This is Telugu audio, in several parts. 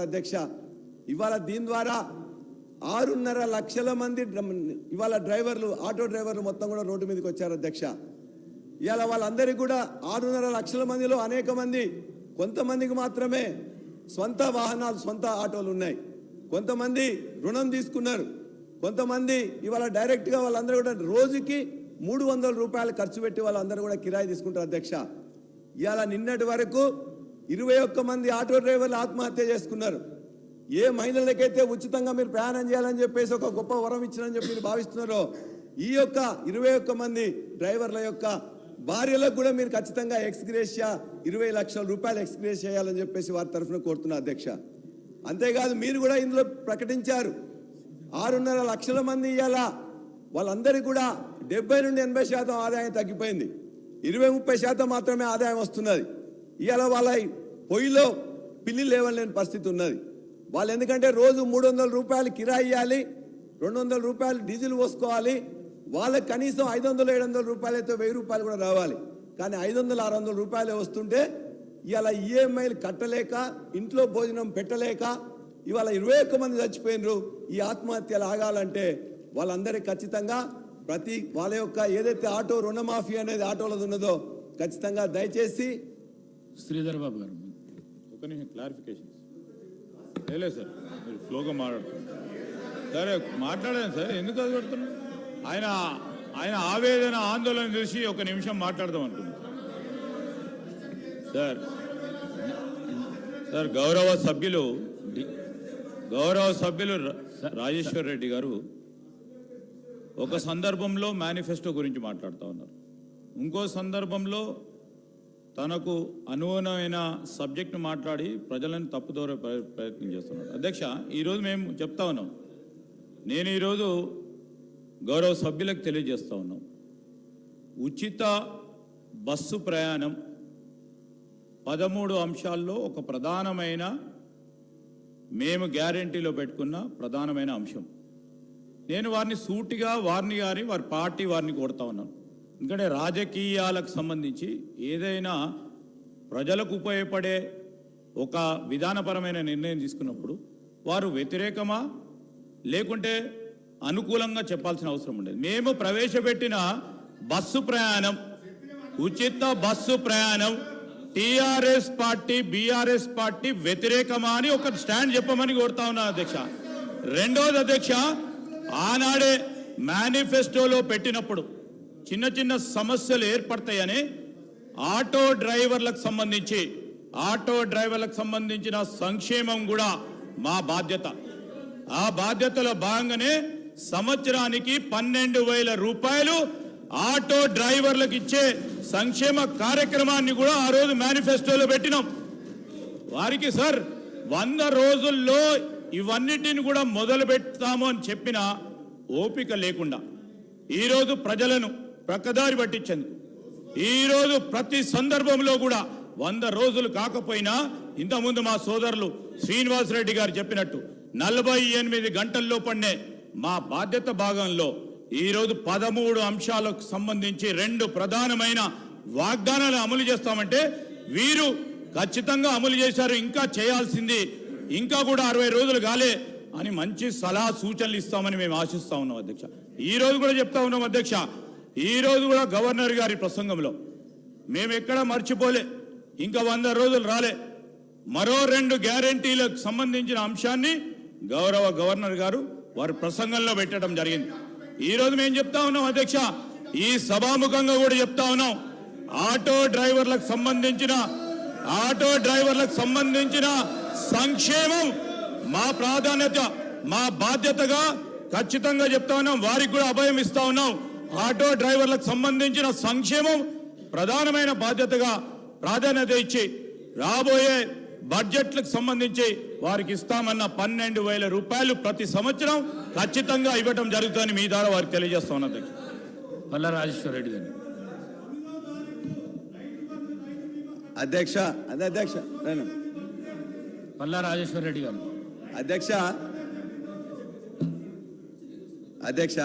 అధ్యక్ష ఇవాళ దీని ద్వారా 6.5 లక్షల మంది ఇవాళ డ్రైవర్లు ఆటో డ్రైవర్లు మొత్తం కూడా రోడ్డు మీదకి వచ్చారు అధ్యక్ష. ఇవాళ వాళ్ళందరికీ కూడా 6.5 లక్షల మందిలో అనేక మంది కొంతమందికి మాత్రమే సొంత వాహనాలు సొంత ఆటోలు ఉన్నాయి, కొంతమంది రుణం తీసుకున్నారు, కొంతమంది ఇవాళ డైరెక్ట్గా వాళ్ళందరూ కూడా రోజుకి 300 రూపాయలు ఖర్చు పెట్టి వాళ్ళందరూ కూడా కిరాయి తీసుకుంటారు అధ్యక్ష. ఇవాళ నిన్నటి వరకు 21 మంది ఆటో డ్రైవర్లు ఆత్మహత్య చేసుకున్నారు. ఏ మహిళలకైతే ఉచితంగా మీరు ప్రయాణం చేయాలని చెప్పేసి ఒక గొప్ప వరం ఇచ్చారని చెప్పి మీరు భావిస్తున్నారో ఈ యొక్క 21 మంది డ్రైవర్ల యొక్క భార్యలకు కూడా మీరు ఖచ్చితంగా ఎక్స్గ్రేషియా 20 లక్షల రూపాయలు ఎక్స్గ్రేషియా చేయాలని చెప్పేసి వారి తరఫున కోరుతున్నా అధ్యక్ష. అంతేకాదు మీరు కూడా ఇందులో ప్రకటించారు 6.5 లక్షల మంది ఇవాళ వాళ్ళందరికీ కూడా 70 నుండి 80% ఆదాయం తగ్గిపోయింది, 20-30% మాత్రమే ఆదాయం వస్తున్నది. ఇవాళ వాళ్ళ పొయ్యిలో పిల్లి లేవలేని పరిస్థితి ఉన్నది. వాళ్ళు ఎందుకంటే రోజు 300 రూపాయలు కిరాయి ఇవ్వాలి, 200 రూపాయలు డీజిల్ పోసుకోవాలి, వాళ్ళకి కనీసం 500-700 రూపాయలు అయితే 1000 రూపాయలు కూడా రావాలి. కానీ 500-600 రూపాయలే వస్తుంటే ఇవాళ ఈఎంఐలు కట్టలేక ఇంట్లో భోజనం పెట్టలేక ఇవాళ 21 మంది చచ్చిపోయినరు. ఈ ఆత్మహత్యలు ఆగాలంటే వాళ్ళందరికీ ఖచ్చితంగా వాళ్ళ యొక్క ఏదైతే ఆటో రుణమాఫీ అనేది ఆటోలది ఉన్నదో ఖచ్చితంగా దయచేసి శ్రీధర్ బాబు గారు ఒక నిమిషం క్లారిఫికేషన్ లేదు సార్, మీరు ఫ్లోగా మాట్లాడుతున్నారు. సరే మాట్లాడాను సార్, ఎందుకు అది పెడుతున్నారు? ఆయన ఆవేదన ఆందోళన చూసి ఒక నిమిషం మాట్లాడదాం అనుకున్నాను సార్. సార్ గౌరవ సభ్యులు రాజేశ్వర్ రెడ్డి గారు ఒక సందర్భంలో మేనిఫెస్టో గురించి మాట్లాడుతూ ఉన్నారు, ఇంకో సందర్భంలో తనకు అనుగుణమైన సబ్జెక్టు మాట్లాడి ప్రజలను తప్పుదోరే ప్రయత్నం చేస్తున్నారు. అధ్యక్ష, ఈరోజు మేము చెప్తా ఉన్నాం, నేను ఈరోజు గౌరవ సభ్యులకు తెలియజేస్తా ఉన్నాం, ఉచిత బస్సు ప్రయాణం 13 అంశాల్లో ఒక ప్రధానమైన మేము గ్యారంటీలో పెట్టుకున్న ప్రధానమైన అంశం. నేను వారిని సూటిగా వారి పార్టీ వారిని కోరుతా ఉన్నాను. ఎందుకంటే రాజకీయాలకు సంబంధించి ఏదైనా ప్రజలకు ఉపయోగపడే ఒక విధానపరమైన నిర్ణయం తీసుకున్నప్పుడు వారు వ్యతిరేకమా లేకుంటే అనుకూలంగా చెప్పాల్సిన అవసరం ఉండేది. మేము ప్రవేశపెట్టిన బస్సు ప్రయాణం, ఉచిత బస్సు ప్రయాణం టీఆర్ఎస్ పార్టీ బీఆర్ఎస్ పార్టీ వ్యతిరేకమా అని ఒక స్టాండ్ చెప్పమని కోరుతా ఉన్నాను అధ్యక్ష. రెండోది అధ్యక్ష, ఆనాడే మేనిఫెస్టోలో పెట్టినప్పుడు చిన్న చిన్న సమస్యలు ఏర్పడతాయని ఆటో డ్రైవర్లకు సంబంధించిన సంక్షేమం కూడా మా బాధ్యత. ఆ బాధ్యతలో భాగంగానే సంవత్సరానికి 12,000 రూపాయలు ఆటో డ్రైవర్లకు ఇచ్చే సంక్షేమ కార్యక్రమాన్ని కూడా ఆ రోజు మేనిఫెస్టోలో పెట్టినాం. వారికి సార్ 100 రోజుల్లో ఇవన్నిటిని కూడా మొదలు పెడతాము అని చెప్పిన ఓపిక లేకుండా ఈరోజు ప్రజలను ప్రక్కదారి పట్టించేందుకు ఈరోజు ప్రతి సందర్భంలో కూడా 100 రోజులు కాకపోయినా ఇంతకుముందు మా సోదరులు శ్రీనివాసరెడ్డి గారు చెప్పినట్టు 48 గంటల్లో పడినే మా బాధ్యత భాగంలో ఈరోజు 13 అంశాలకు సంబంధించి 2 ప్రధానమైన వాగ్దానాలు అమలు చేస్తామంటే వీరు ఖచ్చితంగా అమలు చేశారు, ఇంకా చేయాల్సింది ఇంకా కూడా 60 రోజులు కాలే అని మంచి సలహా సూచనలు ఇస్తామని మేము ఆశిస్తా ఉన్నాం అధ్యక్ష. ఈ రోజు కూడా చెప్తా ఉన్నాం అధ్యక్ష, ఈ రోజు కూడా గవర్నర్ గారి ప్రసంగంలో మేము ఎక్కడ మర్చిపోలే, ఇంకా 100 రోజులు రాలే, మరో 2 గ్యారంటీలకు సంబంధించిన అంశాన్ని గౌరవ గవర్నర్ గారు వారి ప్రసంగంలో పెట్టడం జరిగింది. ఈ రోజు మేము చెప్తా ఉన్నాం అధ్యక్ష, ఈ సభాముఖంగా కూడా చెప్తా ఉన్నాం, ఆటో డ్రైవర్లకు సంబంధించిన సంక్షేమం మా ప్రాధాన్యత, మా బాధ్యతగా ఖచ్చితంగా చెప్తా ఉన్నాం. వారికి కూడా అభయం ఇస్తా ఉన్నాం. ఆటో డ్రైవర్లకు సంబంధించిన సంక్షేమం ప్రధానమైన బాధ్యతగా ప్రాధాన్యత ఇచ్చి రాబోయే బడ్జెట్లకు సంబంధించి వారికి ఇస్తామన్న 12,000 రూపాయలు ప్రతి సంవత్సరం ఖచ్చితంగా ఇవ్వడం జరుగుతుందని మీ ద్వారా వారికి తెలియజేస్తా ఉన్నది. పల్లా రాజేశ్వర్ రెడ్డి గారు అధ్యక్ష పల్లా రాజేశ్వర్ రెడ్డి గారు అధ్యక్ష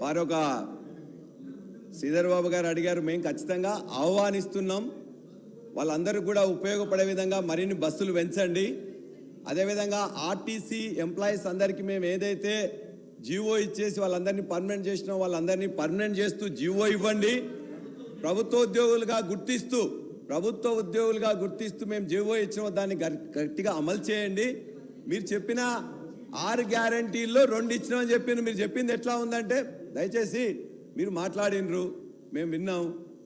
వారు ఒక శ్రీధర్ బాబు గారు అడిగారు, మేము ఖచ్చితంగా ఆహ్వానిస్తున్నాం, వాళ్ళందరికీ కూడా ఉపయోగపడే విధంగా మరిన్ని బస్సులు పెంచండి. అదేవిధంగా ఆర్టీసీ ఎంప్లాయీస్ అందరికీ మేము ఏదైతే జీవో ఇచ్చేసి వాళ్ళందరినీ పర్మనెంట్ చేసినాం వాళ్ళందరినీ పర్మనెంట్ చేస్తూ జీవో ఇవ్వండి. ప్రభుత్వ ఉద్యోగులుగా గుర్తిస్తూ మేము జీవో ఇచ్చిన దాన్ని గట్టిగా అమలు చేయండి. మీరు చెప్పిన 6 గ్యారంటీల్లో 2 ఇచ్చినామని చెప్పిన మీరు చెప్పింది ఎట్లా ఉందంటే దయచేసి మీరు మాట్లాడినరు మేము విన్నాం.